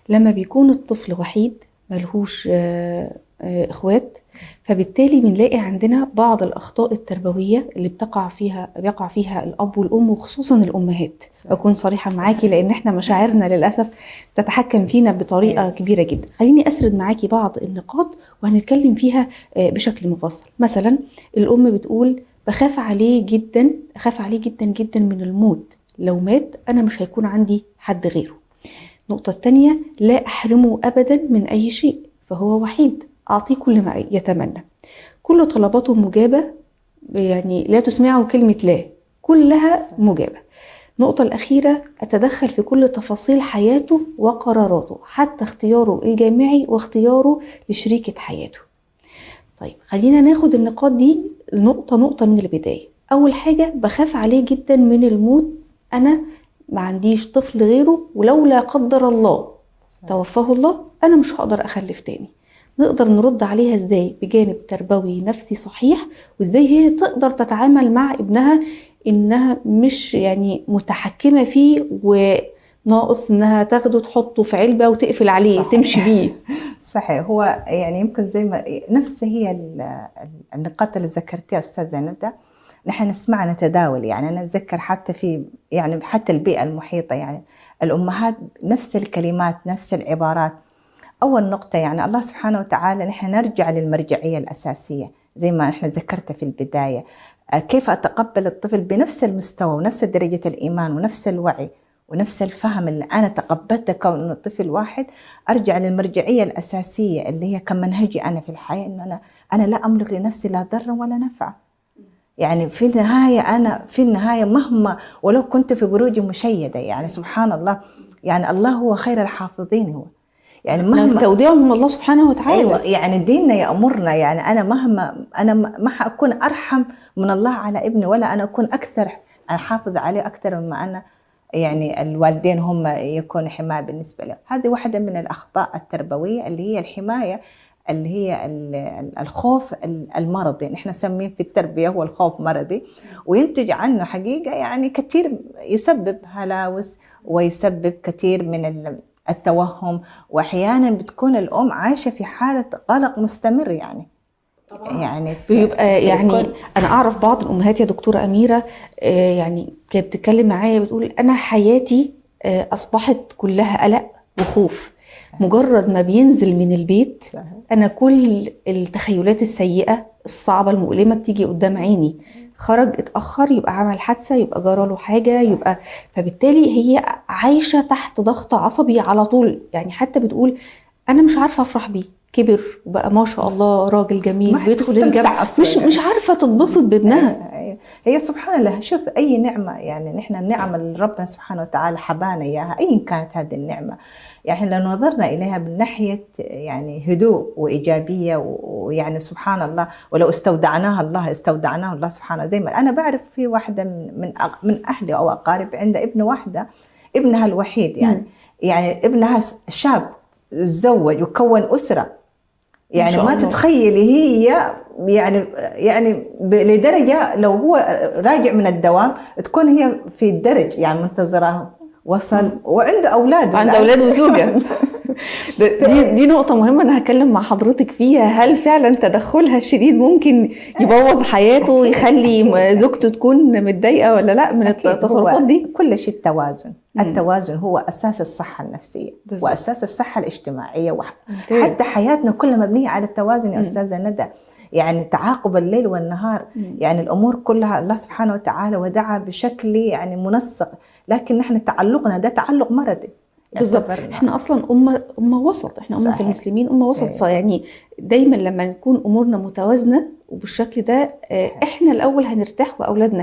لما بيكون الطفل وحيد ملهوش اخوات، فبالتالي بنلاقي عندنا بعض الاخطاء التربويه اللي بيقع فيها الاب والام، وخصوصا الامهات. اكون صريحه معاكي لان احنا مشاعرنا للاسف تتحكم فينا بطريقه كبيره جدا. خليني اسرد معاكي بعض النقاط وهنتكلم فيها بشكل مفصل. مثلا الام بتقول بخاف عليه جدا، اخاف عليه جدا جدا من الموت، لو مات انا مش هيكون عندي حد غيره. النقطه الثانيه، لا احرمه ابدا من اي شيء، فهو وحيد، أعطيه كل ما يتمنى، كل طلباته مجابة، يعني لا تسمعه كلمة لا، كلها مجابة. النقطة الأخيرة، أتدخل في كل تفاصيل حياته وقراراته، حتى اختياره الجامعي واختياره لشريكة حياته. طيب خلينا ناخد النقاط دي نقطة نقطة من البداية. أول حاجة، بخاف عليه جدا من الموت، أنا ما عنديش طفل غيره، ولو لا قدر الله توفاه الله أنا مش هقدر أخلف تاني. نقدر نرد عليها ازاي؟ بجانب تربوي نفسي صحيح، وازاي هي تقدر تتعامل مع ابنها انها مش يعني متحكمة فيه وناقص انها تاخده تحطه في علبة وتقفل عليه صحيح. تمشي بيه. صحيح. هو يعني يمكن زي ما نفس هي النقاط اللي ذكرتيها أستاذة ندى، نحن نسمع نتداول. يعني أنا أتذكر حتى في يعني حتى البيئة المحيطة، يعني الأمهات نفس الكلمات نفس العبارات. أول نقطة يعني الله سبحانه وتعالى نحن نرجع للمرجعية الأساسية زي ما نحن ذكرت في البداية. كيف أتقبل الطفل بنفس المستوى ونفس درجة الإيمان ونفس الوعي ونفس الفهم اللي أنا تقبلته كونه طفل واحد. أرجع للمرجعية الأساسية اللي هي كمنهجي أنا في الحياة، إن أنا لا أملك لنفسي لا ضرا ولا نفعا. يعني في النهاية مهما ولو كنت في بروج مشيدة، يعني سبحان الله، يعني الله هو خير الحافظين. هو يعني مهما نستودعهم الله سبحانه وتعالى. أيوة، يعني ديننا يأمرنا، يعني أنا مهما أنا ما حأكون أرحم من الله على ابني، ولا أنا أكون أكثر أحافظ عليه أكثر مما أنا يعني الوالدين هم يكونوا حماية بالنسبة له. هذه واحدة من الأخطاء التربوية اللي هي الحماية، اللي هي الخوف المرضي. نحن نسميه في التربية هو الخوف مرضي، وينتج عنه حقيقة يعني كثير، يسبب هلاوس ويسبب كثير من التوهم، وأحيانا بتكون الأم عايشة في حالة قلق مستمر. يعني بيبقى يعني أنا أعرف بعض الأمهات يا دكتورة أميرة يعني كانت بتتكلم معايا بتقول أنا حياتي أصبحت كلها قلق وخوف. مجرد ما بينزل من البيت أنا كل التخيلات السيئة الصعبة المؤلمة بتيجي قدام عيني. خرج اتأخر يبقى عمل حادثة، يبقى جراله حاجة، يبقى فبالتالي هي عايشة تحت ضغط عصبي على طول. يعني حتى بتقول أنا مش عارفة أفرح بيه، كبر وبقى ما شاء الله راجل جميل بيدخل الجامعة، مش عارفة تتبسط بابنها. هي سبحان الله، شوف أي نعمة، يعني نحن النعمة اللي ربنا سبحانه وتعالى حبانا إياها أي كانت هذه النعمة، يعني لو نظرنا إليها من ناحية يعني هدوء وإيجابية، ويعني سبحان الله، ولو استودعناها الله سبحانه. زي ما أنا بعرف في واحدة من أهلي أو أقارب عندها ابن واحدة، ابنها الوحيد يعني ابنها شاب تزوج وكون أسرة، يعني ما تتخيلي هي يعني لدرجة لو هو راجع من الدوام تكون هي في الدرج يعني منتظراه وصل، وعنده أولاد وزوجة. دي نقطة مهمة أنا هكلم مع حضرتك فيها. هل فعلا تدخلها الشديد ممكن يبوظ حياته ويخلي زوجته تكون متضايقة ولا لا من التصرفات دي؟ كل شيء التوازن. التوازن هو أساس الصحة النفسية وأساس الصحة الاجتماعية، وحتى حياتنا كلها مبنية على التوازن يا أستاذة ندى. يعني تعاقب الليل والنهار، يعني الأمور كلها الله سبحانه وتعالى ودعا بشكل يعني منسق، لكن نحن تعلقنا ده تعلق مرضي. بالضبط. احنا اصلا امه وسط، احنا امه المسلمين امه وسط. فيعني دايما لما نكون امورنا متوازنه وبالشكل ده احنا الاول هنرتاح واولادنا